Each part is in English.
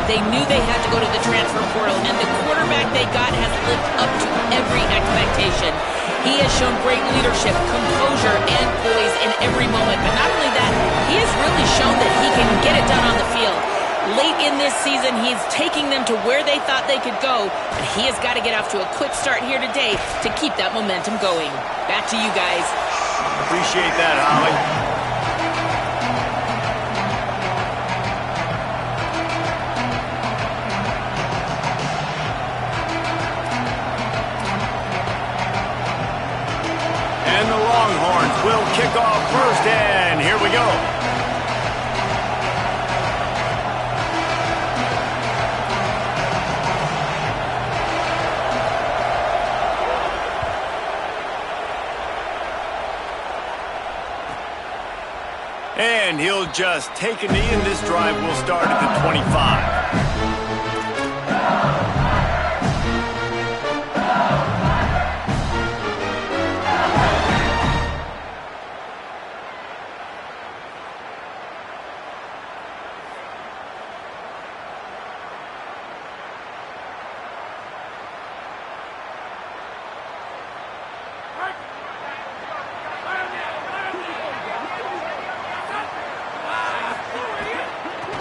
They knew they had to go to the transfer portal, and the quarterback they got has lived up to every expectation. He has shown great leadership, composure, and poise in every moment. But not only that, he has really shown that he can get it done on the field. Late in this season, he's taking them to where they thought they could go, but he has got to get off to a quick start here today to keep that momentum going. Back to you guys. Appreciate that, Holly. And the Longhorns will kick off first, and here we go. And he'll just take a knee, and this drive will start at the 25.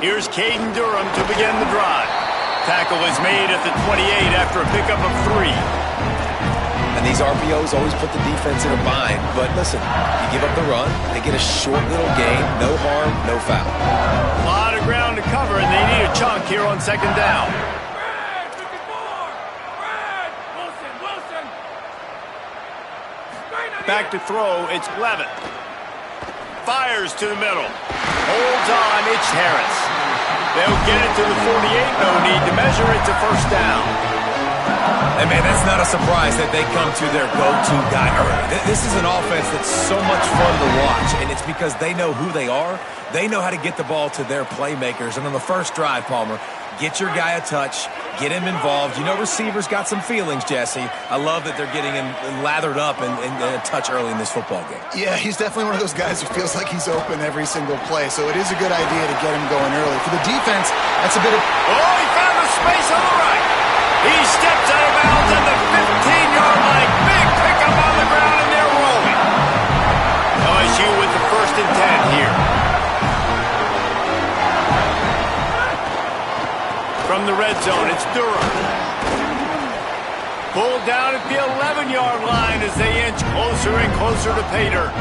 Here's Caden Durham to begin the drive. Tackle is made at the 28 after a pickup of 3. And these RPOs always put the defense in a bind. But listen, you give up the run, they get a short little gain, no harm, no foul. A lot of ground to cover, and they need a chunk here on second down. Back to throw, it's Levitt. Fires to the middle. Holds on, it's Harris. They'll get it to the 48. No need to measure it to first down. And, man, that's not a surprise that they come to their go-to guy early. This is an offense that's so much fun to watch, and it's because they know who they are. They know how to get the ball to their playmakers. And on the first drive, Palmer, get your guy a touch, get him involved. You know receivers got some feelings, Jesse. I love that they're getting him lathered up and a touch early in this football game. Yeah, he's definitely one of those guys who feels like he's open every single play, so it is a good idea to get him going early. For the defense, that's a bit of... Oh, he found a space on the right. He steps out of bounds at the 15-yard line. Big pickup on the ground, and they're rolling. LSU with the 1st and 10 here. From the red zone, it's Durham. Pulled down at the 11-yard line as they inch closer and closer to pay dirt.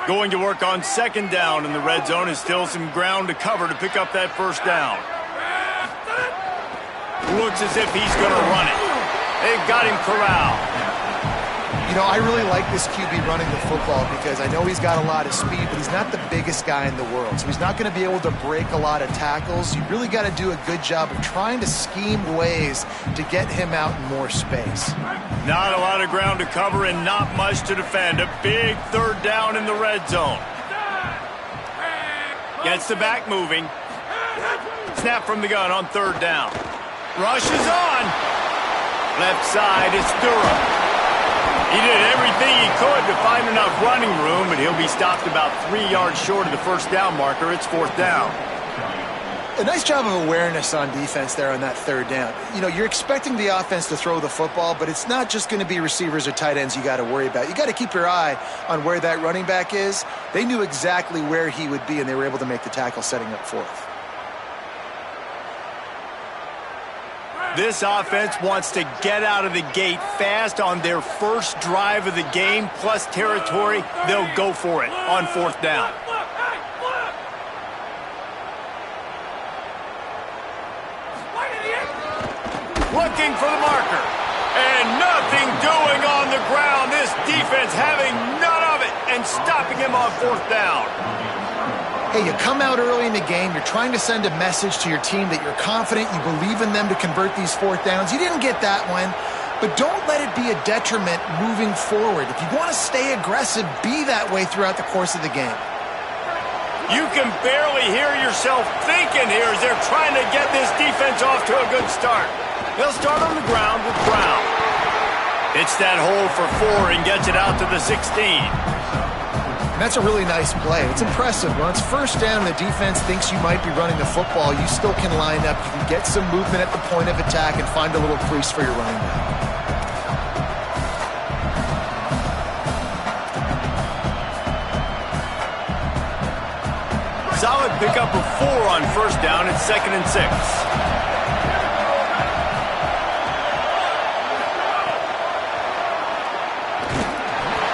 Going to work on second down in the red zone is still some ground to cover to pick up that first down. Looks as if he's going to run it. They've got him corralled. You know, I really like this QB running the football because I know he's got a lot of speed, but he's not the biggest guy in the world. So he's not going to be able to break a lot of tackles. You really got to do a good job of trying to scheme ways to get him out in more space. Not a lot of ground to cover and not much to defend. A big third down in the red zone. Gets the back moving. Snap from the gun on third down. Rush is on. Left side, it's Durham. He did everything he could to find enough running room, but he'll be stopped about 3 yards short of the first down marker. It's 4th down. A nice job of awareness on defense there on that third down. You know, you're expecting the offense to throw the football, but it's not just going to be receivers or tight ends you got to worry about. You got to keep your eye on where that running back is. They knew exactly where he would be, and they were able to make the tackle setting up 4th. This offense wants to get out of the gate fast on their first drive of the game, plus territory. They'll go for it on 4th down. Looking for the marker. And nothing doing on the ground. This defense having none of it and stopping him on 4th down. Hey, you come out early in the game, you're trying to send a message to your team that you're confident, you believe in them to convert these 4th downs. You didn't get that one, but don't let it be a detriment moving forward. If you want to stay aggressive, be that way throughout the course of the game. You can barely hear yourself thinking here as they're trying to get this defense off to a good start. They'll start on the ground with Brown. Hits that hole for 4 and gets it out to the 16. That's a really nice play. It's impressive. When it's first down and the defense thinks you might be running the football, you still can line up. You can get some movement at the point of attack and find a little crease for your running back. Solid pickup of 4 on first down. It's 2nd and 6.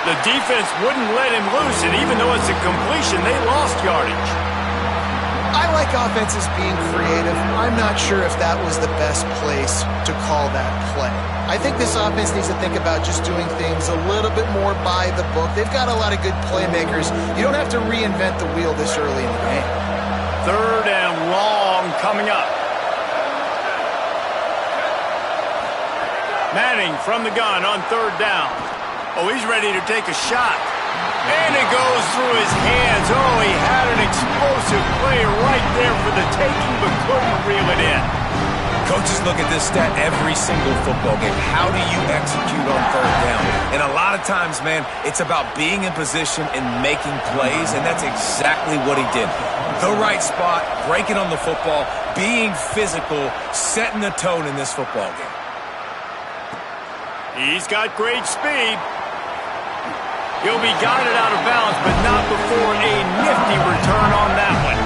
The defense wouldn't let him loose, and even though it's a completion, they lost yardage. I like offenses being creative. I'm not sure if that was the best place to call that play. I think this offense needs to think about just doing things a little bit more by the book. They've got a lot of good playmakers. You don't have to reinvent the wheel this early in the game. 3rd and long coming up. Manning from the gun on 3rd down. Oh, he's ready to take a shot. And it goes through his hands. Oh, he had an explosive play right there for the taking, but couldn't reel it in. Coaches look at this stat every single football game. How do you execute on 3rd down? And a lot of times, man, it's about being in position and making plays, and that's exactly what he did. The right spot, breaking on the football, being physical, setting the tone in this football game. He's got great speed. He'll be guided out of bounds, but not before a nifty return on that one.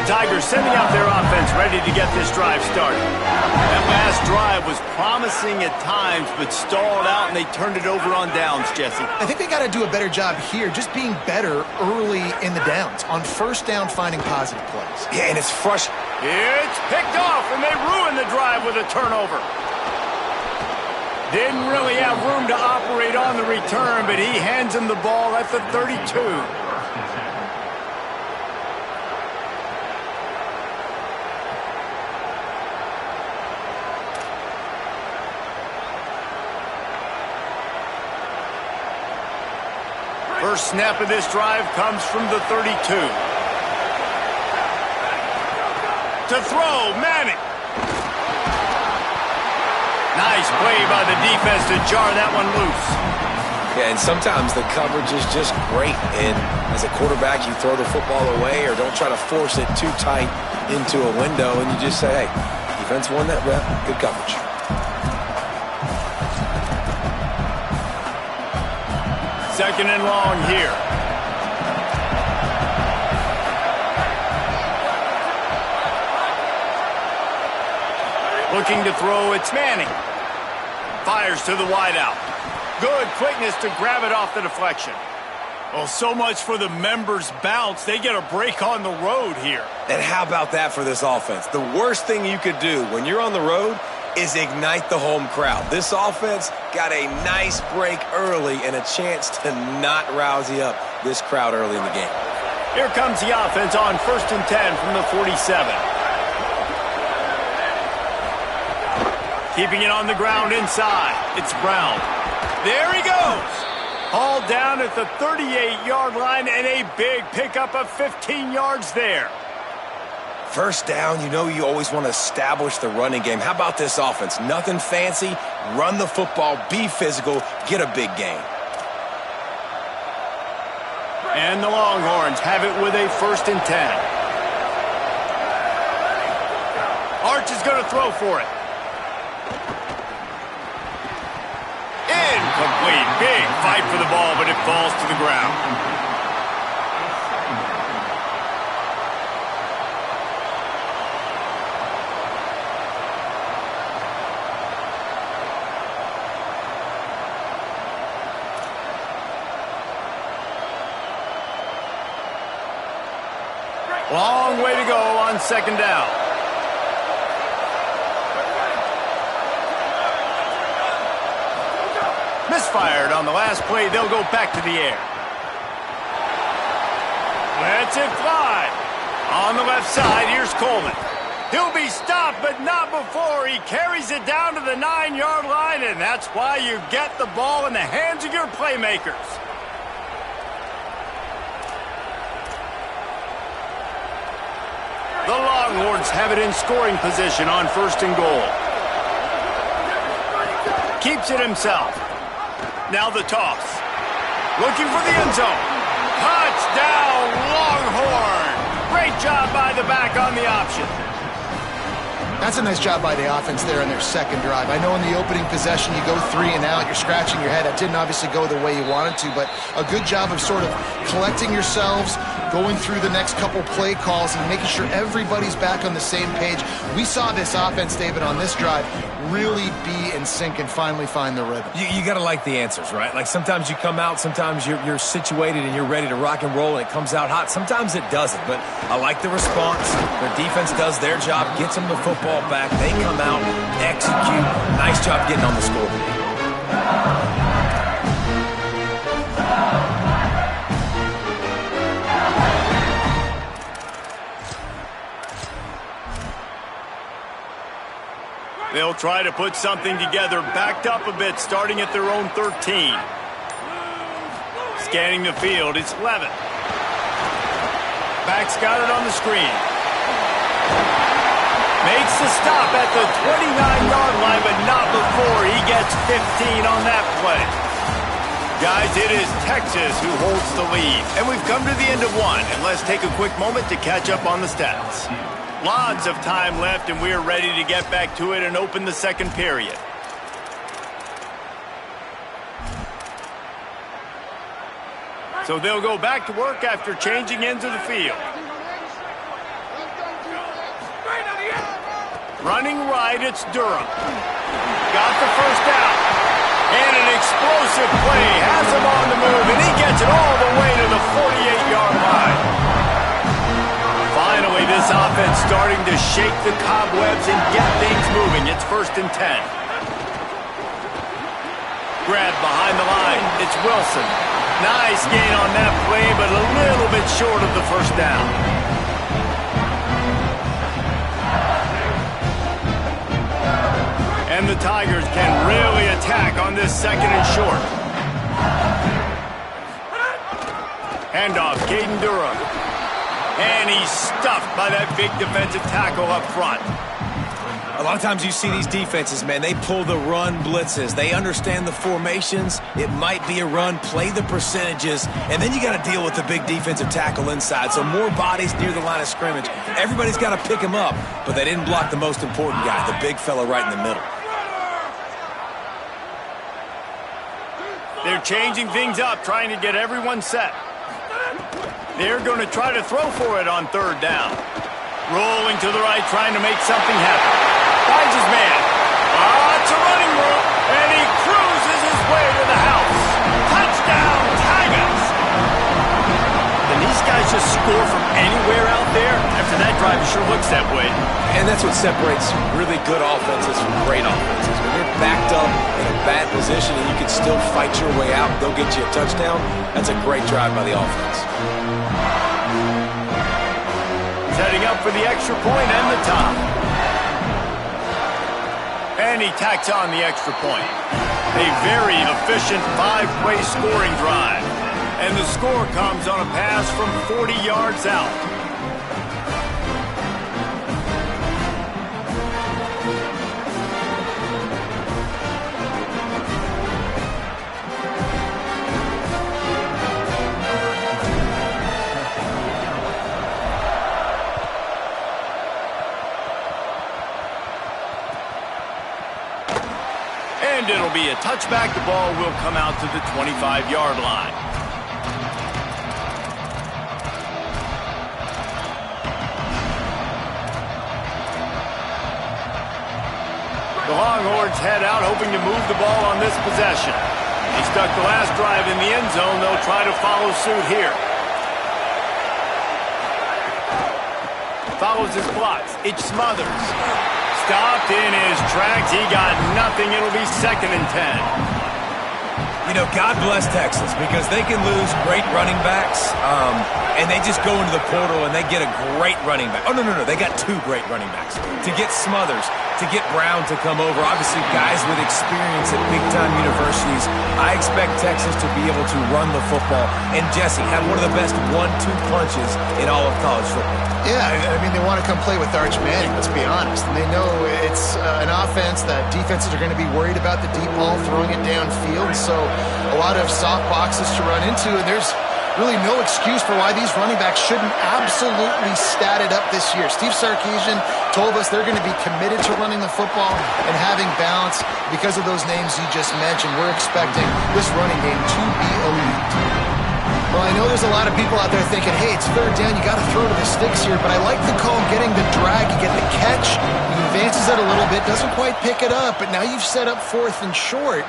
Tigers sending out their offense ready to get this drive started. That last drive was promising at times, but stalled out, and they turned it over on downs, Jesse. I think they got to do a better job here, just being better early in the downs. On first down, finding positive plays. Yeah, and it's frustrating. It's picked off, and they ruin the drive with a turnover. Didn't really have room to operate on the return, but he hands him the ball at the 32. First snap of this drive comes from the 32. To throw, Manning. Nice play by the defense to jar that one loose. Yeah, and sometimes the coverage is just great. And as a quarterback, you throw the football away or don't try to force it too tight into a window, and you just say, hey, defense won that rep, good coverage. Second and long here. Looking to throw, it's Manning. Fires to the wideout. Good quickness to grab it off the deflection. Well, so much for the members' bounce. They get a break on the road here. And how about that for this offense? The worst thing you could do when you're on the road is ignite the home crowd. This offense got a nice break early and a chance to not rousey up this crowd early in the game. Here comes the offense on 1st and 10 from the 47. Keeping it on the ground inside. It's Brown. There he goes. Hauled down at the 38-yard line, and a big pickup of 15 yards there. First down, you know you always want to establish the running game. How about this offense? Nothing fancy. Run the football, be physical, get a big gain. And the Longhorns have it with a 1st and 10. Arch is going to throw for it. Incomplete. Big fight for the ball, but it falls to the ground. Long way to go on 2nd down. Misfired on the last play. They'll go back to the air. Lets it fly. On the left side, here's Coleman. He'll be stopped, but not before. He carries it down to the 9-yard line, and that's why you get the ball in the hands of your playmakers. Longhorns have it in scoring position on 1st and goal. Keeps it himself. Now the toss. Looking for the end zone. Touchdown, Longhorn! Great job by the back on the option. That's a nice job by the offense there in their second drive. I know in the opening possession you go 3 and out, you're scratching your head. That didn't obviously go the way you wanted to, but a good job of sort of collecting yourselves, going through the next couple play calls and making sure everybody's back on the same page. We saw this offense, David, on this drive really be in sync and finally find the rhythm. You got to like the answers, right? Like sometimes you come out, sometimes you're situated and you're ready to rock and roll and it comes out hot. Sometimes it doesn't, but I like the response. Their defense does their job, gets them the football back. They come out, execute. Nice job getting on the scoreboard. They'll try to put something together, backed up a bit, starting at their own 13. Scanning the field, it's Levin. Back's got it on the screen. Makes the stop at the 29-yard line, but not before he gets 15 on that play. Guys, it is Texas who holds the lead, and we've come to the end of one, and let's take a quick moment to catch up on the stats. Lots of time left, and we're ready to get back to it and open the second period. So they'll go back to work after changing into the field. Running right, it's Durham. Got the first down. And an explosive play has him on the move, and he gets it all the way to the 48-yard line. Finally, this offense starting to shake the cobwebs and get things moving. It's 1st and 10. Grab behind the line. It's Wilson. Nice gain on that play, but a little bit short of the first down. And the Tigers can really attack on this 2nd and short. Handoff, Caden Durham. And he's stuffed by that big defensive tackle up front. A lot of times you see these defenses, man, they pull the run blitzes. They understand the formations. It might be a run, play the percentages, and then you got to deal with the big defensive tackle inside. So more bodies near the line of scrimmage. Everybody's got to pick him up, but they didn't block the most important guy, the big fella right in the middle. They're changing things up, trying to get everyone set. They're going to try to throw for it on 3rd down. Rolling to the right, trying to make something happen. Finds his man. It's a running route, and he cruises his way to the house. Touchdown, Tigers! And these guys just score from anywhere out there. After that drive, it sure looks that way. And that's what separates really good offenses from great offenses. When you're backed up in a bad position and you can still fight your way out and go get you a touchdown, that's a great drive by the offense. Setting up for the extra point and the top. And he tacks on the extra point. A very efficient 5-play scoring drive. And the score comes on a pass from 40 yards out. And it'll be a touchback. The ball will come out to the 25-yard line. The Longhorns head out, hoping to move the ball on this possession. They stuck the last drive in the end zone. They'll try to follow suit here. Follows his blocks. It's Smothers. Stopped in his tracks. He got nothing. It'll be 2nd and 10. You know, God bless Texas because they can lose great running backs, and they just go into the portal and they get a great running back. Oh, no. They got 2 great running backs. To get Smothers, to get Brown to come over. Obviously, guys with experience at big-time universities. I expect Texas to be able to run the football. And Jesse had one of the best 1-2 punches in all of college football. Yeah, I mean, they want to come play with Arch Manning, let's be honest. And they know it's an offense that defenses are going to be worried about the deep ball, throwing it downfield. So a lot of soft boxes to run into, and there's really no excuse for why these running backs shouldn't absolutely stat it up this year. Steve Sarkisian told us they're going to be committed to running the football and having balance. Because of those names you just mentioned, we're expecting this running game to be elite. Well, I know there's a lot of people out there thinking, hey, it's third down, you got to throw to the sticks here, but I like the call getting the drag, you get the catch, he advances it a little bit, doesn't quite pick it up, but now you've set up 4th and short,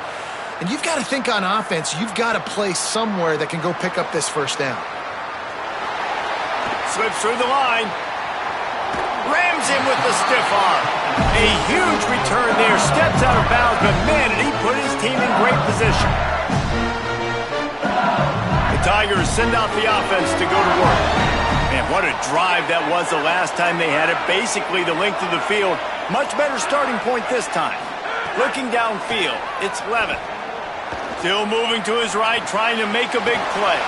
and you've got to think on offense, you've got to play somewhere that can go pick up this first down. Slips through the line. Rams him with the stiff arm. A huge return there, steps out of bounds, but man, did he put his team in great position. Tigers send out the offense to go to work. Man, what a drive that was the last time they had it. Basically the length of the field. Much better starting point this time. Looking downfield, it's Levin. Still moving to his right, trying to make a big play.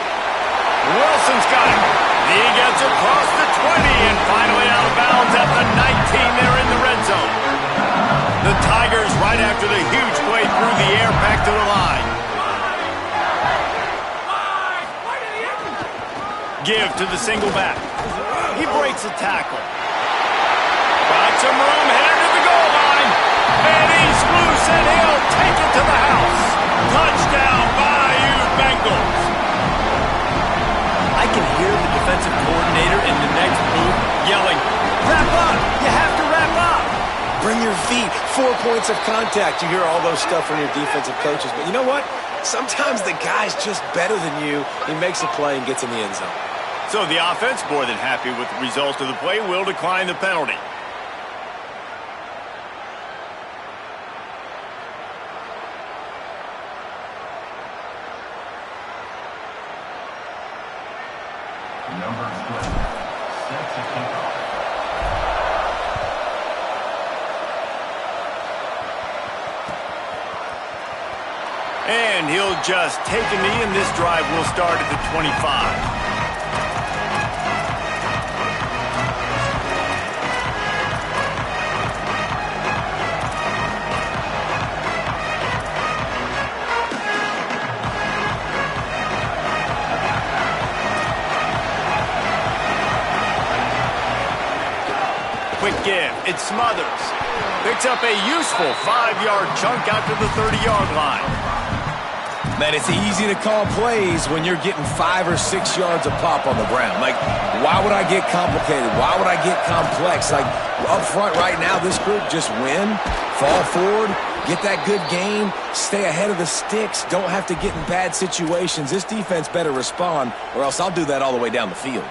Wilson's got it. He gets across the 20 and finally out of bounds at the 19 there in the red zone. The Tigers, right after the huge play through the air, back to the line. Give to the single back. He breaks a tackle. Got some room, headed to the goal line. And he's loose, and he'll take it to the house. Touchdown, Bayou Bengals. I can hear the defensive coordinator in the next booth yelling, wrap up! You have to wrap up! Bring your feet. 4 points of contact. You hear all those stuff from your defensive coaches. But you know what? Sometimes the guy's just better than you. He makes a play and gets in the end zone. So the offense, more than happy with the result of the play, will decline the penalty. Number 12 sets a kickoff. And he'll just take a knee, and this drive will start at the 25. Quick give. It Smothers. Picks up a useful 5-yard chunk out to the 30-yard line. Man, it's easy to call plays when you're getting 5 or 6 yards of pop on the ground. Like, why would I get complicated? Why would I get complex? Like, up front right now, this group just win, fall forward, get that good game, stay ahead of the sticks, don't have to get in bad situations. This defense better respond, or else I'll do that all the way down the field.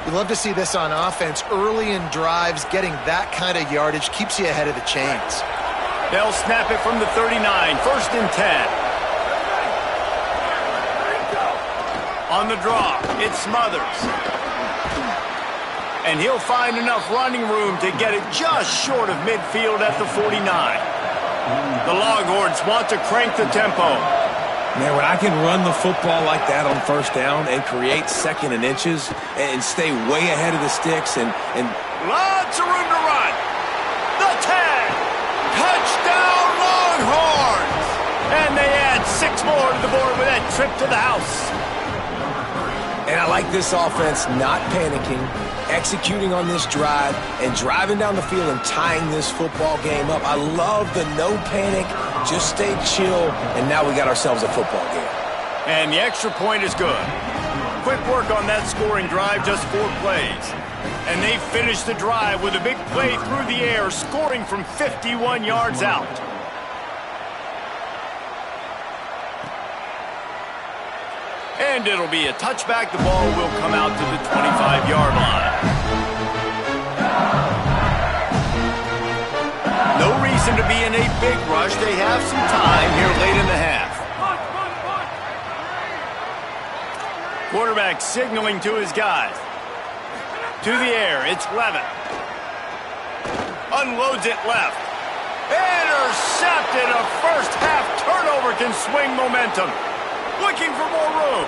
We love to see this on offense. Early in drives, getting that kind of yardage keeps you ahead of the chains. They'll snap it from the 39, 1st and 10. On the draw, it Smothers. And he'll find enough running room to get it just short of midfield at the 49. The Longhorns want to crank the tempo. Man, when I can run the football like that on 1st down and create 2nd and inches and stay way ahead of the sticks and lots of room to run. The 10. Touchdown Longhorns. And they add 6 more to the board with that trip to the house. And I like this offense not panicking, executing on this drive, and driving down the field and tying this football game up. I love the no panic, just stay chill, and now we got ourselves a football game. And the extra point is good. Quick work on that scoring drive, just 4 plays. And they finish the drive with a big play through the air, scoring from 51 yards out. And it'll be a touchback. The ball will come out to the 25-yard line. No reason to be in a big rush. They have some time here late in the half. Quarterback signaling to his guys. To the air, it's Levin. Unloads it left. intercepted. A first-half turnover can swing momentum. Looking for more room.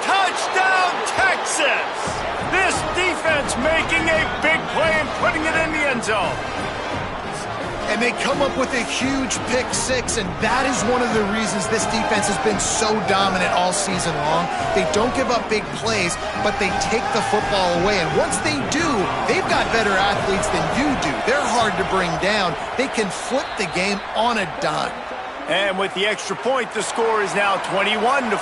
Touchdown, Texas! This defense making a big play and putting it in the end zone. And they come up with a huge pick six, and that is one of the reasons this defense has been so dominant all season long. They don't give up big plays, but they take the football away. And once they do, they've got better athletes than you do. They're hard to bring down. They can flip the game on a dime. And with the extra point, the score is now 21-14.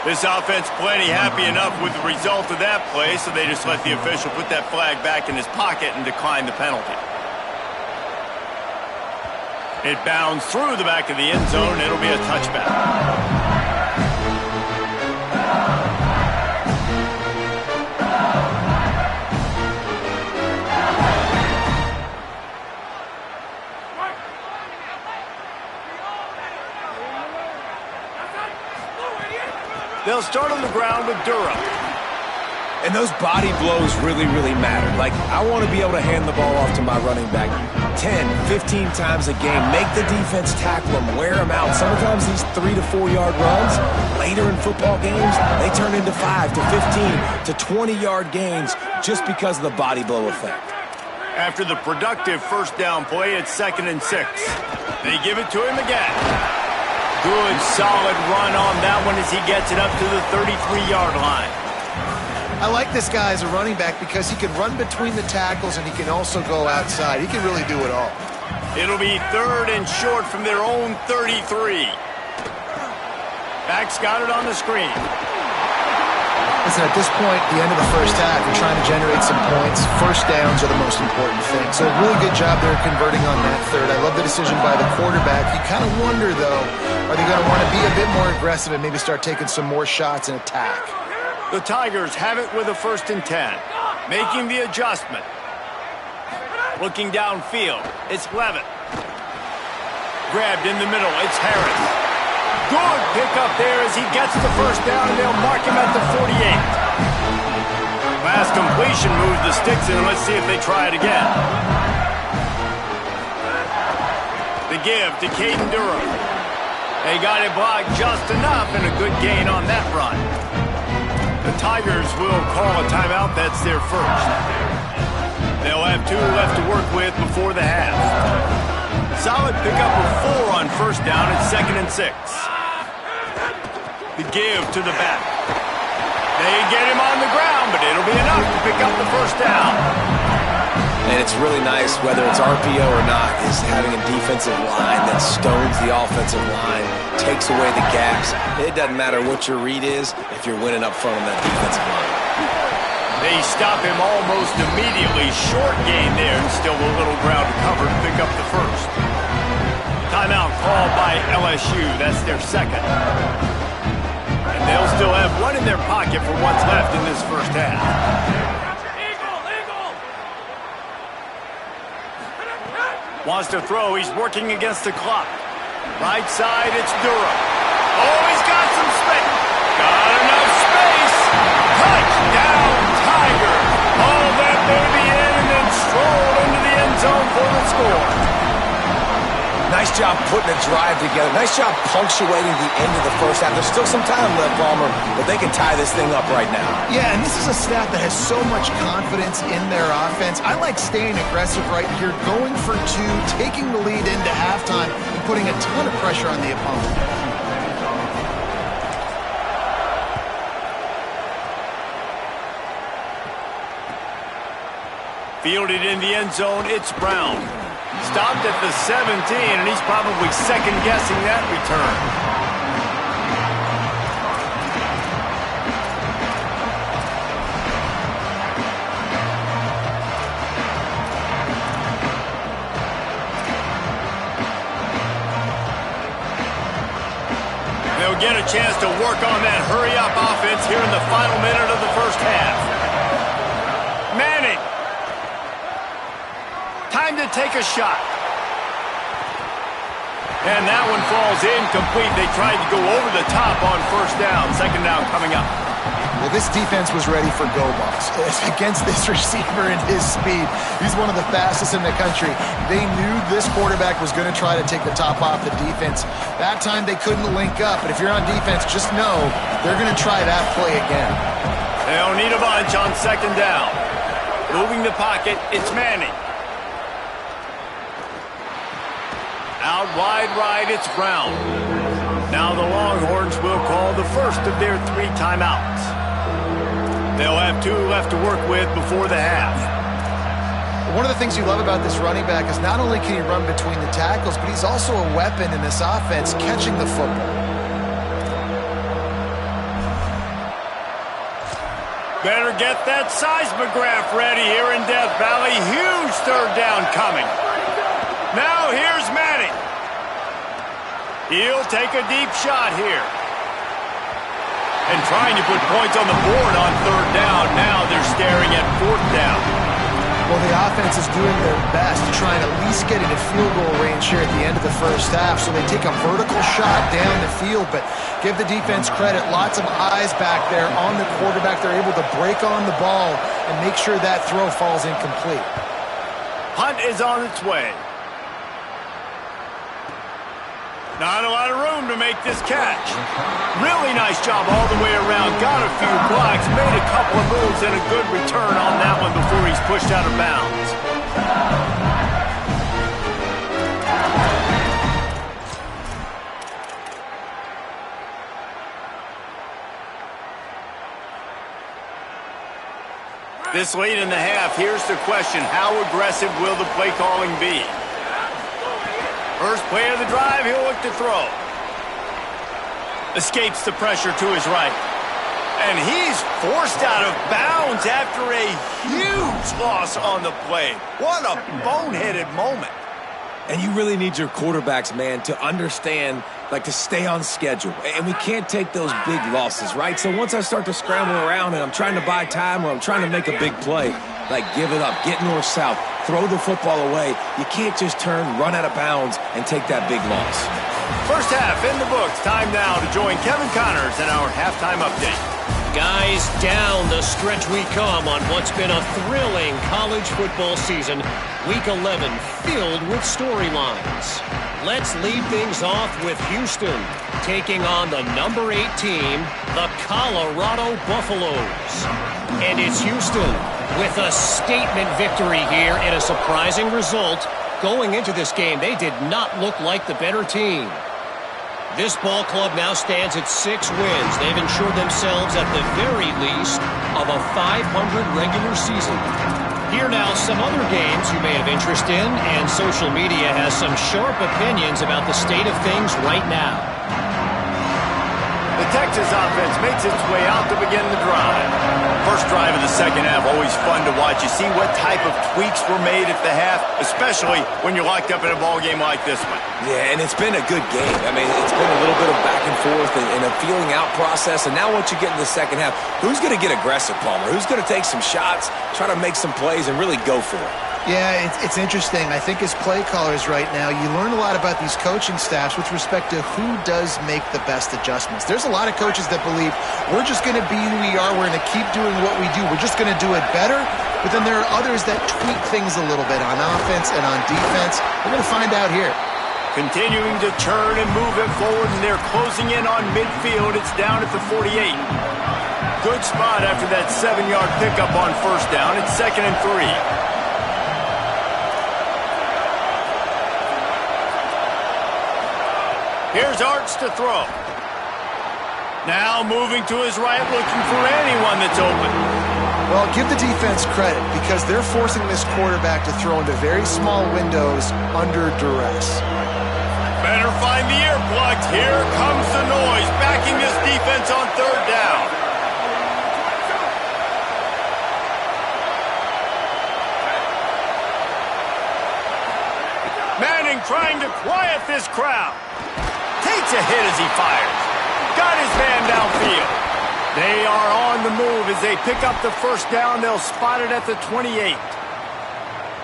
This offense plenty happy enough with the result of that play, so they just let the official put that flag back in his pocket and decline the penalty. It bounds through the back of the end zone. It'll be a touchback. They'll start on the ground with Durham. And those body blows really, really matter. Like, I want to be able to hand the ball off to my running back 10, 15 times a game. Make the defense tackle them, wear them out. Sometimes these 3 to 4 yard runs, later in football games, they turn into 5 to 15 to 20-yard gains just because of the body blow effect. After the productive first down play, it's 2nd and 6. They give it to him again. Good, solid run on that one as he gets it up to the 33-yard line. I like this guy as a running back because he can run between the tackles and he can also go outside. He can really do it all. It'll be 3rd and short from their own 33. Back's got it on the screen. Listen, at this point, the end of the first half, you're trying to generate some points. First downs are the most important thing. So a really good job there converting on that third. I love the decision by the quarterback. You kind of wonder, though, are they going to want to be a bit more aggressive and maybe start taking some more shots and attack? The Tigers have it with a 1st and 10. Making the adjustment. Looking downfield. It's Levitt. Grabbed in the middle. It's Harris. Good pickup there as he gets the first down, and they'll mark him at the 48. Last completion moves the sticks in. Let's see if they try it again. The give to Caden Durham. They got it blocked just enough, and a good gain on that run. The Tigers will call a timeout. That's their first. They'll have 2 left to work with before the half. Solid pickup of 4 on first down. It's 2nd and 6. The give to the back. They get him on the ground, but it'll be enough to pick up the first down. And it's really nice, whether it's RPO or not, is having a defensive line that stones the offensive line, takes away the gaps. It doesn't matter what your read is if you're winning up front on that defensive line. They stop him almost immediately. Short gain there, and still a little ground to cover to pick up the first. Timeout called by LSU. That's their second. And they'll still have 1 in their pocket for what's left in this first half. Wants to throw. He's working against the clock. Right side, it's Durham. Oh, he's got some space. Got enough space. Touchdown, Tiger. All that baby in and then stroll into the end zone for the score. Nice job putting a drive together. Nice job punctuating the end of the first half. There's still some time left, Palmer, but they can tie this thing up right now. Yeah, and this is a staff that has so much confidence in their offense. I like staying aggressive right here, going for 2, taking the lead into halftime, and putting a ton of pressure on the opponent. Fielded in the end zone, it's Brown. Stopped at the 17, and he's probably second-guessing that return. They'll get a chance to work on that hurry-up offense here in the final minute of the first half. Manning. Time to take a shot. And that one falls incomplete. They tried to go over the top on first down. Second down coming up. Well, this defense was ready for go balls. Against this receiver and his speed, he's one of the fastest in the country. They knew this quarterback was going to try to take the top off the defense. That time they couldn't link up, but if you're on defense, just know they're going to try that play again. They don't need a bunch on second down. Moving the pocket, it's Manning. Out wide right, it's Brown. Now the Longhorns will call the first of their 3 timeouts. They'll have 2 left to work with before the half. One of the things you love about this running back is not only can he run between the tackles, but he's also a weapon in this offense catching the football. Better get that seismograph ready here in Death Valley. Huge third down coming. Now here's Manning. He'll take a deep shot here. And trying to put points on the board on third down. Now they're staring at fourth down. Well, the offense is doing their best to try and at least get into field goal range here at the end of the first half. So they take a vertical shot down the field, but give the defense credit. Lots of eyes back there on the quarterback. They're able to break on the ball and make sure that throw falls incomplete. Punt is on its way. Not a lot of room to make this catch. Really nice job all the way around. Got a few blocks, made a couple of moves, and a good return on that one before he's pushed out of bounds. This late in the half, here's the question. How aggressive will the play calling be? First play of the drive, he'll look to throw. Escapes the pressure to his right. And he's forced out of bounds after a huge loss on the play. What a boneheaded moment. And you really need your quarterbacks, man, to understand, like, to stay on schedule. And we can't take those big losses, right? So once I start to scramble around and I'm trying to buy time or I'm trying to make a big play, like, give it up, get north-south, throw the football away. You can't just turn, run out of bounds, and take that big loss. First half in the books. Time now to join Kevin Connors in our halftime update. Guys, down the stretch we come on what's been a thrilling college football season. Week 11 filled with storylines. Let's lead things off with Houston taking on the number 8 team, the Colorado Buffaloes. And it's Houston with a statement victory here in a surprising result. Going into this game, they did not look like the better team. This ball club now stands at 6 wins. They've ensured themselves at the very least of a 500 regular season. Here now some other games you may have interest in, and social media has some sharp opinions about the state of things right now. The Texas offense makes its way out to begin the drive. First drive of the second half, always fun to watch. You see what type of tweaks were made at the half, especially when you're locked up in a ball game like this one. Yeah, and it's been a good game. I mean, it's been a little bit of back and forth and a feeling out process. And now once you get in the second half, who's going to get aggressive, Palmer? Who's going to take some shots, try to make some plays, and really go for it? Yeah, it's interesting. I think as play callers right now, you learn a lot about these coaching staffs with respect to who does make the best adjustments. There's a lot of coaches that believe we're just going to be who we are. We're going to keep doing what we do. We're just going to do it better. But then there are others that tweak things a little bit on offense and on defense. We're going to find out here. Continuing to turn and move it forward, and they're closing in on midfield. It's down at the 48. Good spot after that 7-yard pickup on first down. It's 2nd and 3. Here's Arts to throw. Now moving to his right, looking for anyone that's open. Well, give the defense credit because they're forcing this quarterback to throw into very small windows under duress. Better find the earplugs. Here comes the noise, backing this defense on third down. Manning trying to quiet this crowd. Takes a hit as he fires. Got his man downfield. They are on the move as they pick up the first down. They'll spot it at the 28.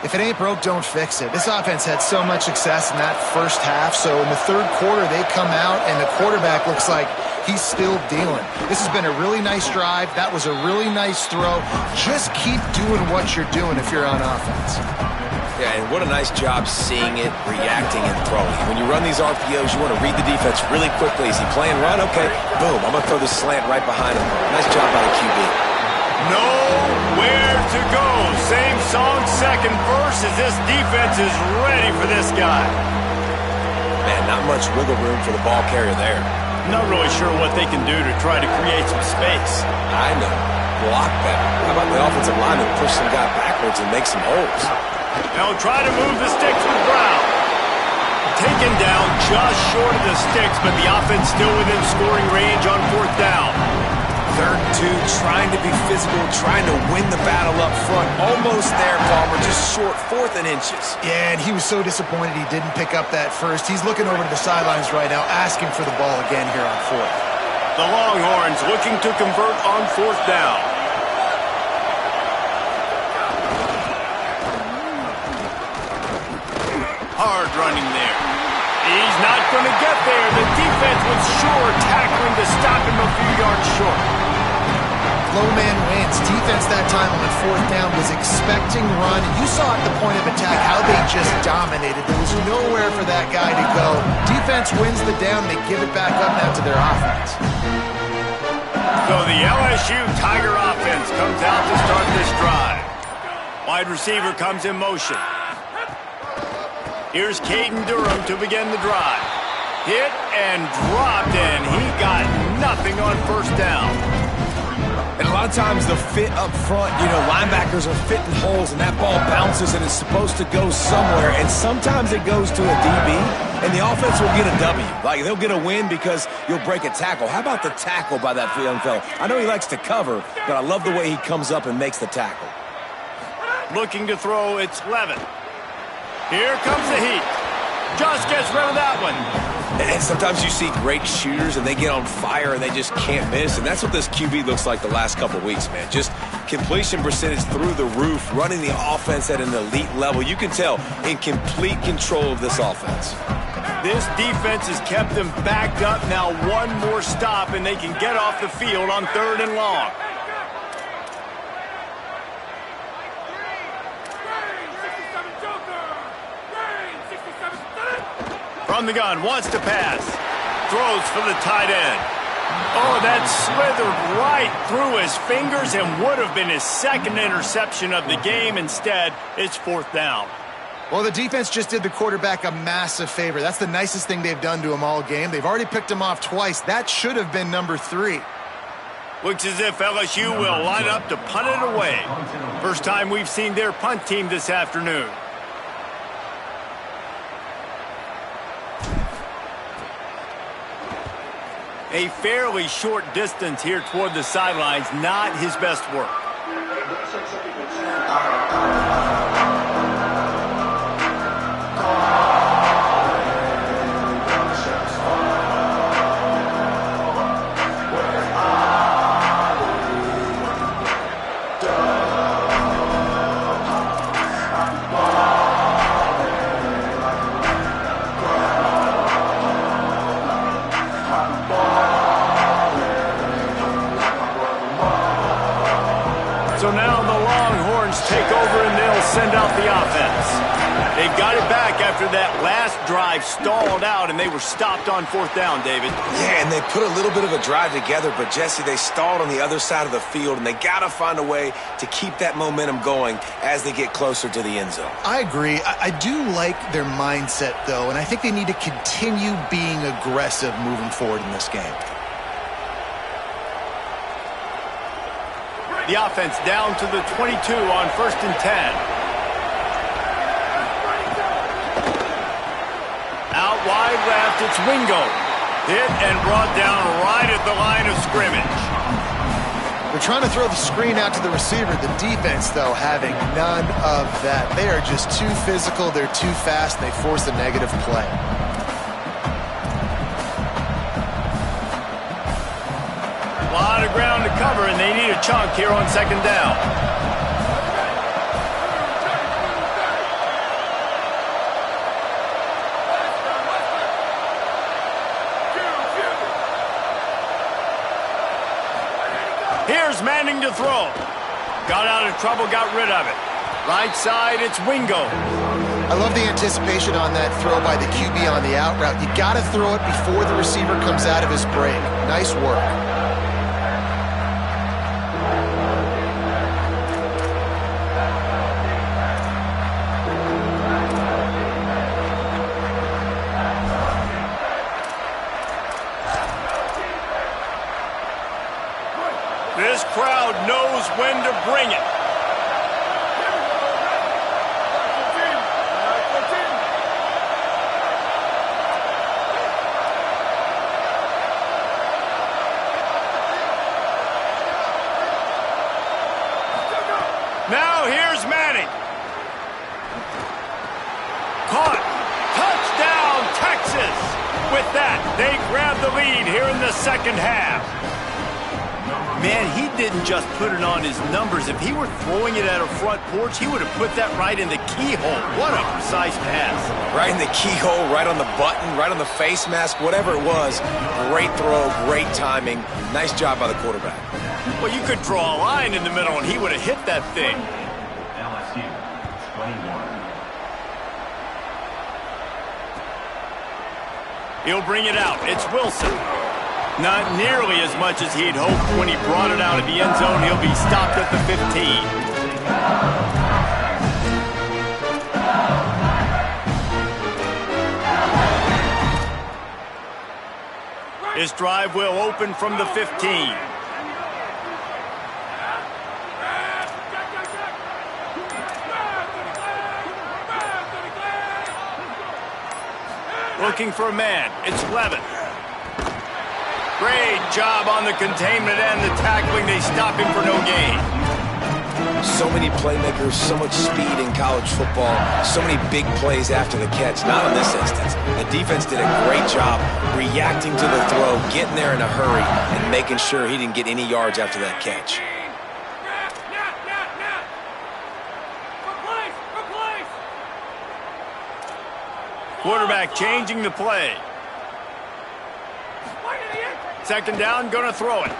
If it ain't broke, don't fix it. This offense had so much success in that first half, so in the third quarter they come out and the quarterback looks like he's still dealing. This has been a really nice drive. That was a really nice throw. Just keep doing what you're doing if you're on offense. Yeah, and what a nice job seeing it, reacting, and throwing. When you run these RPOs, you want to read the defense really quickly. Is he playing run? Okay, boom, I'm going to throw this slant right behind him. Nice job by the QB. Nowhere to go. Same song, second verse, as this defense is ready for this guy. Man, not much wiggle room for the ball carrier there. Not really sure what they can do to try to create some space. I know. Block better. How about the offensive lineman push some guy backwards and make some holes? They'll try to move the sticks with Brown. Taken down just short of the sticks, but the offense still within scoring range on fourth down. 3rd and 2, trying to be physical, trying to win the battle up front. Almost there, Palmer, just short, 4th and inches. Yeah, and he was so disappointed he didn't pick up that first. He's looking over to the sidelines right now, asking for the ball again here on 4th. The Longhorns looking to convert on 4th down. Hard running there. He's not going to get there. The defense was sure tackling to stop him a few yards short. Low man wins. Defense that time on 4th down was expecting run. You saw at the point of attack how they just dominated. There was nowhere for that guy to go. Defense wins the down. They give it back up now to their offense. So the LSU Tiger offense comes out to start this drive. Wide receiver comes in motion. Here's Caden Durham to begin the drive. Hit and dropped, and he got nothing on 1st down. And a lot of times the fit up front, linebackers are fitting holes, and that ball bounces, and it's supposed to go somewhere, and sometimes it goes to a DB, and the offense will get a W. Like, they'll get a win because you'll break a tackle. How about the tackle by that young fella? I know he likes to cover, but I love the way he comes up and makes the tackle. Looking to throw, it's Levin. Here comes the heat. Just gets rid of that one. And sometimes you see great shooters and they get on fire and they just can't miss. And that's what this QB looks like the last couple of weeks, man. Just completion percentage through the roof, running the offense at an elite level. You can tell in complete control of this offense. This defense has kept them backed up. Now one more stop and they can get off the field on 3rd and long. From the gun, wants to pass. Throws for the tight end. Oh, that slithered right through his fingers and would have been his 2nd interception of the game. Instead, it's 4th down. Well, the defense just did the quarterback a massive favor. That's the nicest thing they've done to him all game. They've already picked him off twice. That should have been number 3. Looks as if LSU will line up to punt it away. First time we've seen their punt team this afternoon. A fairly short distance here toward the sidelines, not his best work. So now the Longhorns take over and they'll send out the offense. They got it back after that last drive stalled out and they were stopped on 4th down, David. Yeah, and they put a little bit of a drive together, but Jesse, they stalled on the other side of the field, and they got to find a way to keep that momentum going as they get closer to the end zone. I agree. I do like their mindset, though, and I think they need to continue being aggressive moving forward in this game. The offense down to the 22 on 1st and 10. Out wide left, it's Wingo. Hit and brought down right at the line of scrimmage. They're trying to throw the screen out to the receiver. The defense, though, having none of that. They are just too physical. They're too fast. They force a negative play. A lot of ground to cover, and they need a chunk here on 2nd down. Here's Manning to throw. Got out of trouble, got rid of it. Right side, it's Wingo. I love the anticipation on that throw by the QB on the out route. You got to throw it before the receiver comes out of his break. Nice work. This crowd knows when to bring it. Now here's Manning. Caught. Touchdown, Texas. With that, they grab the lead here in the second half. Man, he didn't just put it on his numbers. If he were throwing it at a front porch, he would have put that right in the keyhole. What a precise pass. Right in the keyhole, right on the button, right on the face mask, whatever it was. Great throw, great timing. Nice job by the quarterback. Well, you could draw a line in the middle, and he would have hit that thing. LSU, 21. He'll bring it out. It's Wilson. Not nearly as much as he'd hoped when he brought it out of the end zone. He'll be stopped at the 15. His drive will open from the 15. Looking for a man. It's Levin. Great job on the containment and the tackling. They stop him for no gain. So many playmakers, so much speed in college football, so many big plays after the catch. Not in this instance. The defense did a great job reacting to the throw, getting there in a hurry, and making sure he didn't get any yards after that catch. Quarterback changing the play. Second down, gonna throw it.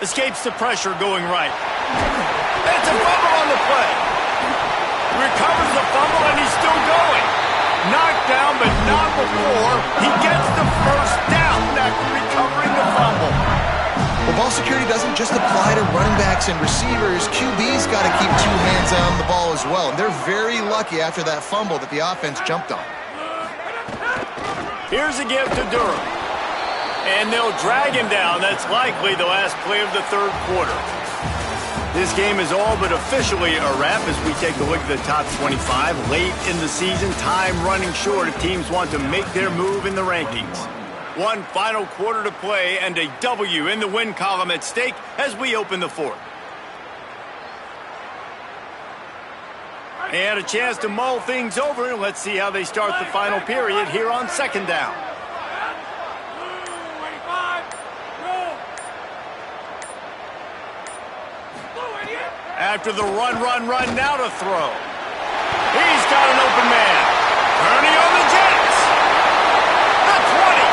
Escapes the pressure going right. That's a fumble on the play. Recovers the fumble and he's still going. Knocked down but not before he gets the first down after recovering the fumble. Well, ball security doesn't just apply to running backs and receivers. QB's got to keep two hands on the ball as well. And they're very lucky after that fumble that the offense jumped on. Here's a give to Durham. And they'll drag him down. That's likely the last play of the third quarter. This game is all but officially a wrap as we take a look at the top 25. Late in the season, time running short if teams want to make their move in the rankings. One final quarter to play and a W in the win column at stake as we open the fourth. And a chance to mull things over. Let's see how they start the final period here on second down. After the run, now to throw. He's got an open man. Turning on the Jets. The 20.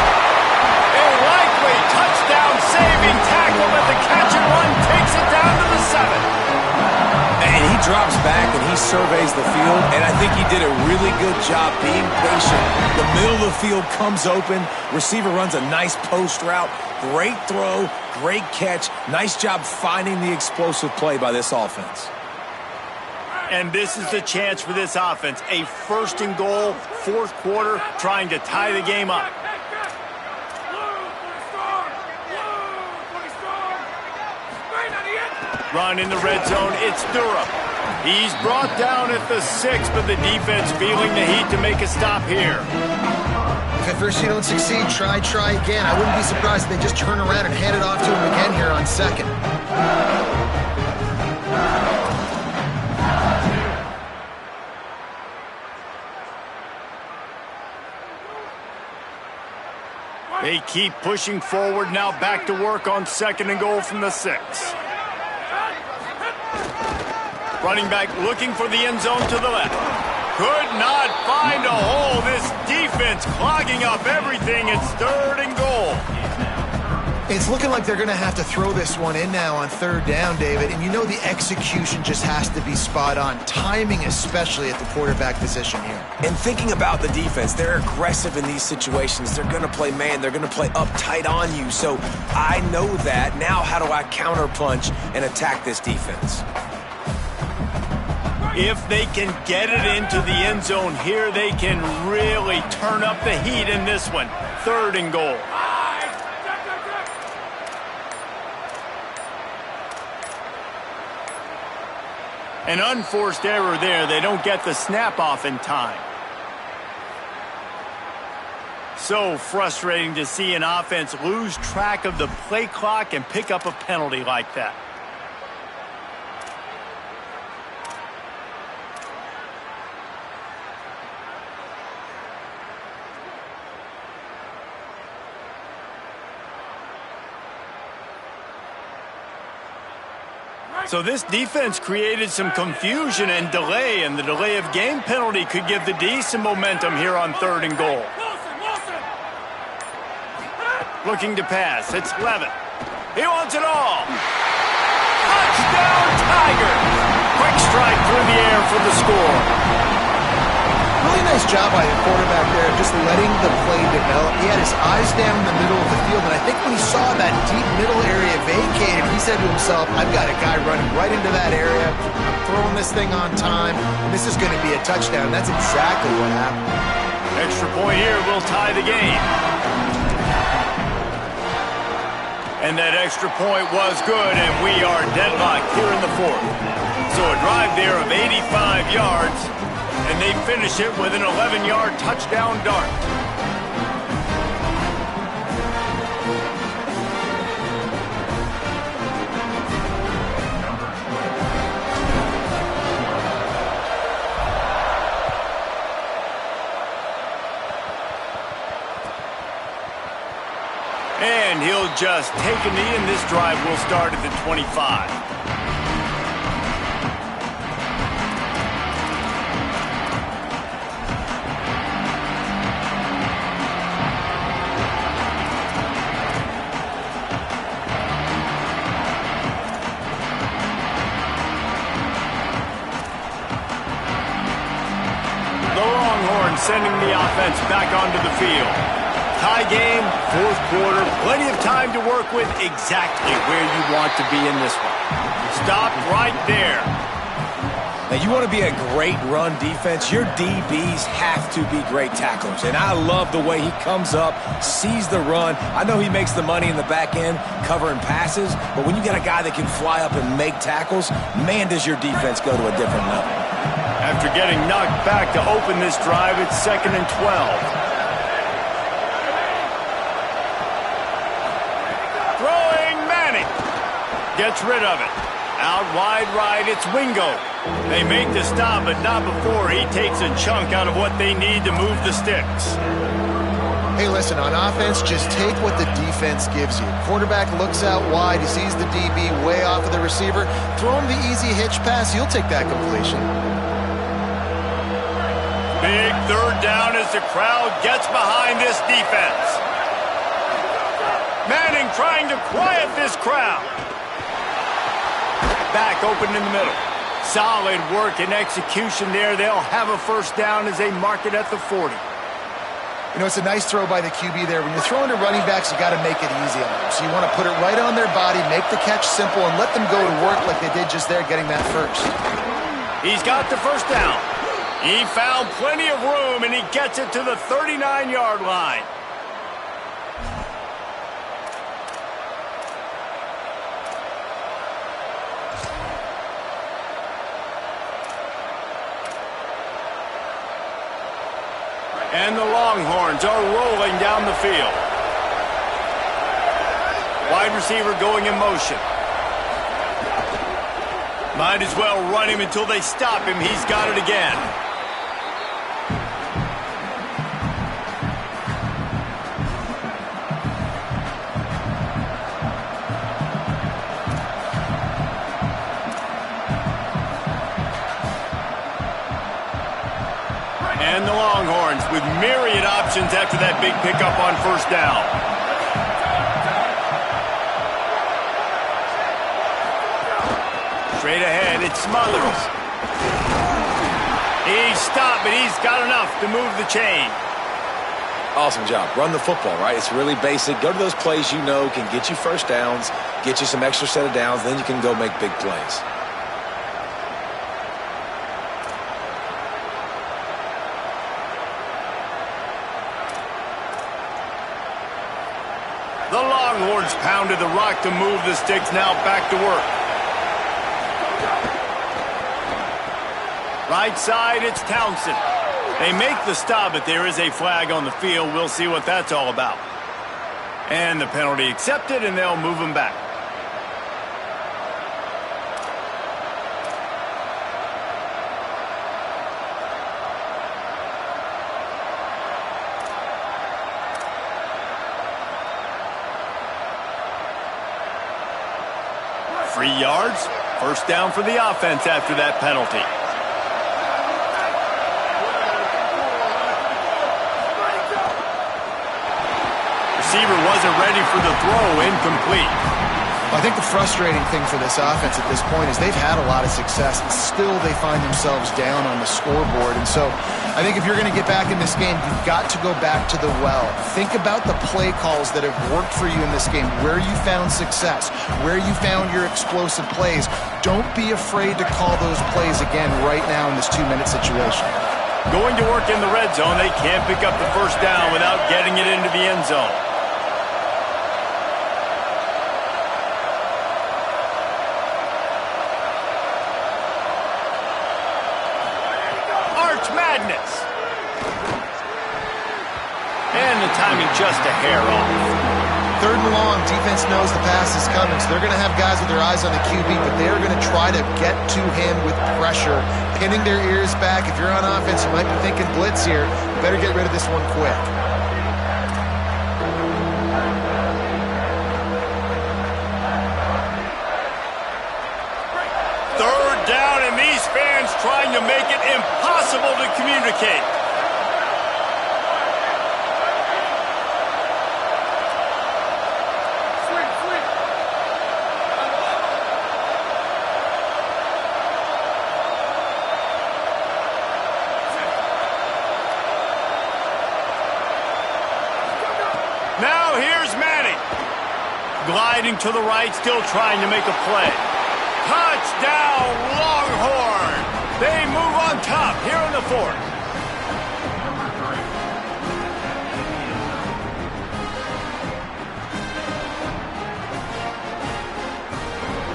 A likely touchdown-saving tackle, but the catch and run takes it down to the 7. And he drops back and he surveys the field, and I think he did a really good job being patient. The middle of the field comes open. Receiver runs a nice post route. Great throw, great catch. Nice job finding the explosive play by this offense. And this is the chance for this offense. A first and goal, fourth quarter, trying to tie the game up. Run in the red zone, it's Durham. He's brought down at the 6, but the defense feeling the heat to make a stop here. If at first you don't succeed, try again. I wouldn't be surprised if they just turn around and hand it off to him again here on second. They keep pushing forward, now back to work on second and goal from the 6. Running back looking for the end zone to the left. Could not find a hole. This defense clogging up everything. It's third and goal. It's looking like they're going to have to throw this one in now on third down, David. And you know the execution just has to be spot on. Timing especially at the quarterback position here. And thinking about the defense, they're aggressive in these situations. They're going to play man. They're going to play up tight on you. So I know that. Now how do I counterpunch and attack this defense? If they can get it into the end zone here, they can really turn up the heat in this one. 3rd and goal. An unforced error there. They don't get the snap off in time. So frustrating to see an offense lose track of the play clock and pick up a penalty like that. So this defense created some confusion and delay, and the delay of game penalty could give the D some momentum here on 3rd and goal. Looking to pass. It's Levitt. He wants it all. Touchdown, Tigers! Quick strike through the air for the score. Really nice job by the quarterback there, just letting the play develop. He had his eyes down in the middle of the field, and I think when he saw that deep middle area vacated, he said to himself, I've got a guy running right into that area. I'm throwing this thing on time, and this is going to be a touchdown. That's exactly what happened. Extra point here will tie the game. And that extra point was good, and we are deadlocked here in the 4th. So a drive there of 85 yards. And they finish it with an 11-yard touchdown dart. And he'll just take a knee, and this drive will start at the 25. Sending the offense back onto the field. Tie game, 4th quarter, plenty of time to work with, exactly where you want to be in this one. Stop right there. Now, you want to be a great run defense, your DBs have to be great tacklers. And I love the way he comes up, sees the run. I know he makes the money in the back end covering passes, but when you got a guy that can fly up and make tackles, man, does your defense go to a different level. After getting knocked back to open this drive, it's 2nd and 12. Throwing Manning. Gets rid of it. Out wide right, it's Wingo. They make the stop, but not before he takes a chunk out of what they need to move the sticks. Hey, listen, on offense, just take what the defense gives you. Quarterback looks out wide. He sees the DB way off of the receiver. Throw him the easy hitch pass. He'll take that completion. Big 3rd down as the crowd gets behind this defense. Manning trying to quiet this crowd. Back open in the middle. Solid work and execution there. They'll have a 1st down as they mark it at the 40. You know, it's a nice throw by the QB there. When you're throwing to running backs, you got to make it easy on them. So you want to put it right on their body, make the catch simple, and let them go to work like they did just there, getting that 1st. He's got the 1st down. He found plenty of room, and he gets it to the 39-yard line. And the Longhorns are rolling down the field. Wide receiver going in motion. Might as well run him until they stop him. He's got it again. And the Longhorns with myriad options after that big pickup on 1st down. Straight ahead, it's Smothers. He's stopped, but he's got enough to move the chain. Awesome job. Run the football, right? It's really basic. Go to those plays you know can get you first downs, get you some extra set of downs, then you can go make big plays. The Longhorns pounded the rock to move the sticks, now back to work. Right side, it's Townsend. They make the stop, but there is a flag on the field. We'll see what that's all about. And the penalty accepted, and they'll move him back. Free yards, first down for the offense after that penalty. Receiver wasn't ready for the throw, incomplete. I think the frustrating thing for this offense at this point is they've had a lot of success, and still they find themselves down on the scoreboard. And so I think if you're going to get back in this game, you've got to go back to the well. Think about the play calls that have worked for you in this game, where you found success, where you found your explosive plays. Don't be afraid to call those plays again right now in this 2-minute situation. Going to work in the red zone, they can't pick up the first down without getting it into the end zone. Madness. And the timing just a hair off. 3rd and long, defense knows the pass is coming, so they're going to have guys with their eyes on the QB, but they're going to try to get to him with pressure, pinning their ears back. If you're on offense, you might be thinking blitz here. You better get rid of this one quick. And these fans trying to make it impossible to communicate. Now here's Manning. Gliding to the right, still trying to make a play. Touchdown, Longhorn! They move on top here in the 4th.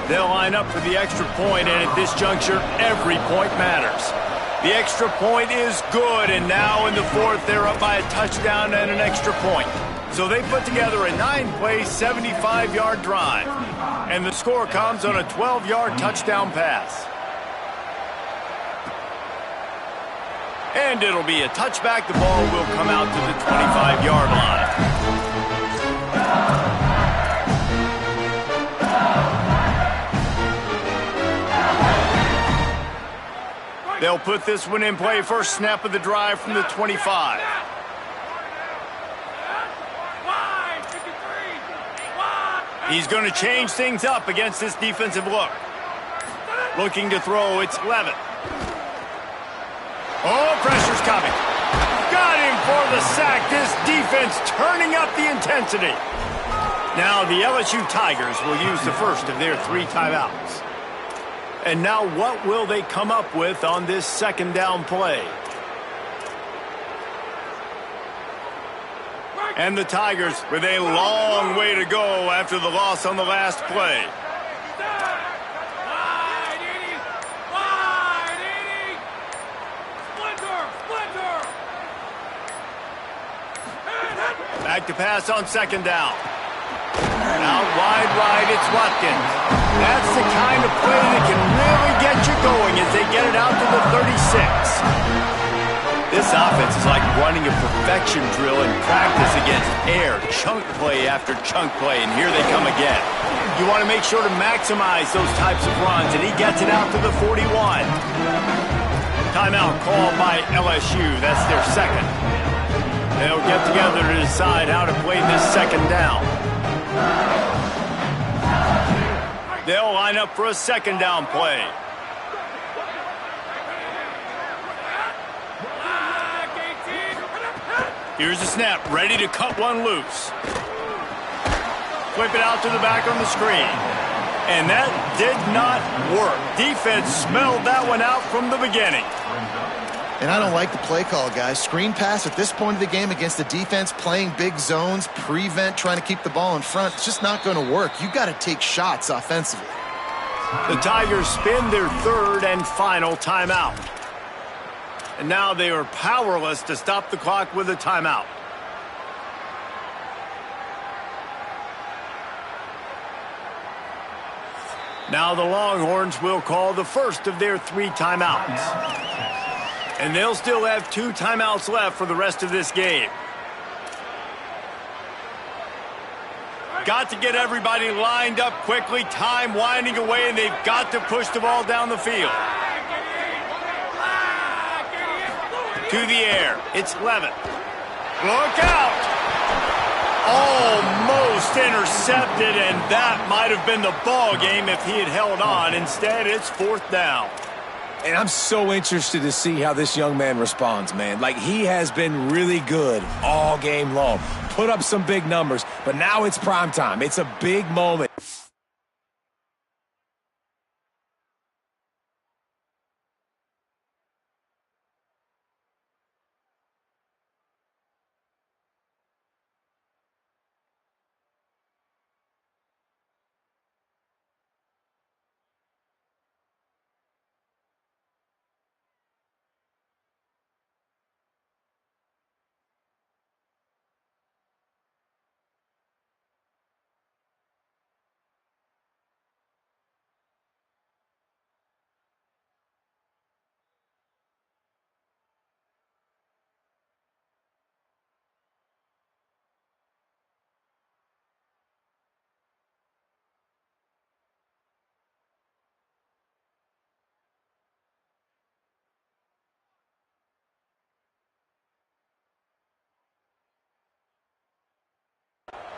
They'll line up for the extra point, and at this juncture, every point matters. The extra point is good, and now in the 4th, they're up by a touchdown and an extra point. So they put together a 9-play, 75-yard drive. And the score comes on a 12-yard touchdown pass. And it'll be a touchback. The ball will come out to the 25-yard line. They'll put this one in play. First snap of the drive from the 25. He's going to change things up against this defensive look. Looking to throw, it's Levitt. Oh, pressure's coming. Got him for the sack. This defense turning up the intensity. Now the LSU Tigers will use the first of their 3 timeouts. And now what will they come up with on this 2nd down play? And the Tigers with a long way to go after the loss on the last play. Back to pass on 2nd down. Out wide right, it's Watkins. That's the kind of play that can really get you going as they get it out to the 36. This offense is like running a perfection drill in practice against air, chunk play after chunk play, and here they come again. You want to make sure to maximize those types of runs, and he gets it out to the 41. Timeout called by LSU. That's their 2nd. They'll get together to decide how to play this 2nd down. They'll line up for a second down play. Here's the snap, ready to cut one loose. Flip it out to the back on the screen. And that did not work. Defense smelled that one out from the beginning. And I don't like the play call, guys. Screen pass at this point of the game against the defense playing big zones, prevent, trying to keep the ball in front. It's just not going to work. You got to take shots offensively. The Tigers spin their third and final timeout. And now they are powerless to stop the clock with a timeout. Now the Longhorns will call the first of their 3 timeouts. And they'll still have 2 timeouts left for the rest of this game. Got to get everybody lined up quickly, time winding away, and they've got to push the ball down the field. To the air, it's Levin. Look out! Almost intercepted, and that might have been the ball game if he had held on. Instead, it's 4th down. And I'm so interested to see how this young man responds, man. Like, he has been really good all game long. Put up some big numbers, but now it's prime time. It's a big moment.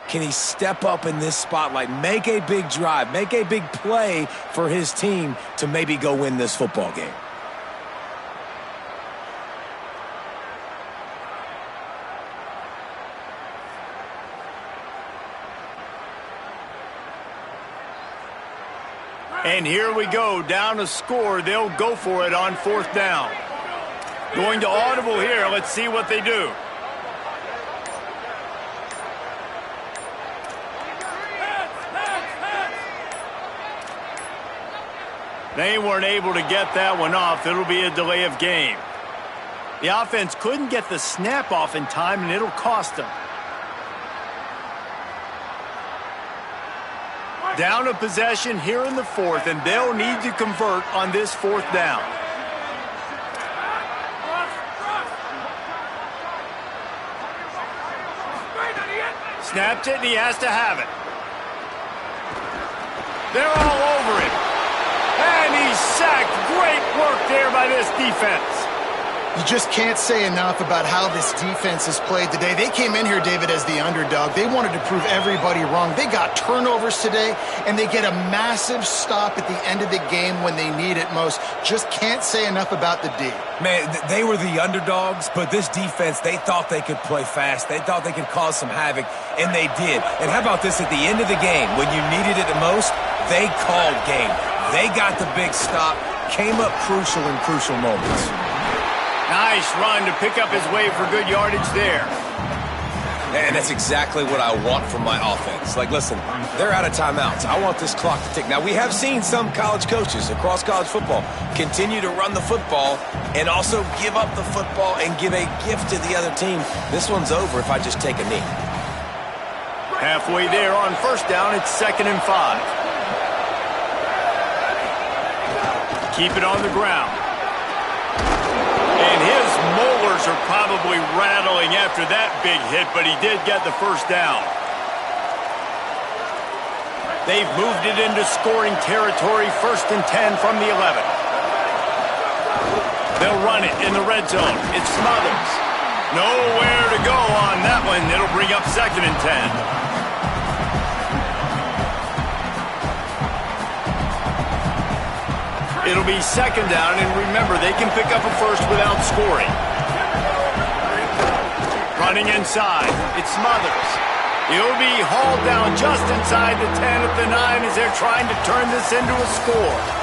Can he step up in this spotlight, make a big drive, make a big play for his team to maybe go win this football game? And here we go, down a score. They'll go for it on 4th down. Going to audible here. Let's see what they do. They weren't able to get that one off. It'll be a delay of game. The offense couldn't get the snap off in time, and it'll cost them. Down a possession here in the 4th, and they'll need to convert on this 4th down. Snapped it, and he has to have it. They're all over him. And he's sacked. Great work there by this defense. You just can't say enough about how this defense has played today. They came in here, David, as the underdog. They wanted to prove everybody wrong. They got turnovers today, and they get a massive stop at the end of the game when they need it most. Just can't say enough about the D. Man, they were the underdogs, but this defense, they thought they could play fast. They thought they could cause some havoc, and they did. And how about this, at the end of the game, when you needed it the most, they called game. They got the big stop, came up crucial in crucial moments. Nice run to pick up his way for good yardage there. And that's exactly what I want from my offense. Like, listen, they're out of timeouts. I want this clock to tick. Now, we have seen some college coaches across college football continue to run the football and also give up the football and give a gift to the other team. This one's over if I just take a knee. Halfway there on 1st down, it's 2nd and 5. Keep it on the ground. And his molars are probably rattling after that big hit, but he did get the 1st down. They've moved it into scoring territory, 1st and 10 from the 11. They'll run it in the red zone. It's Smothers. Nowhere to go on that one. It'll bring up 2nd and 10. It'll be second down, and remember, they can pick up a first without scoring. Running inside. It's Smothers. He'll be hauled down just inside the 10 at the 9 as they're trying to turn this into a score.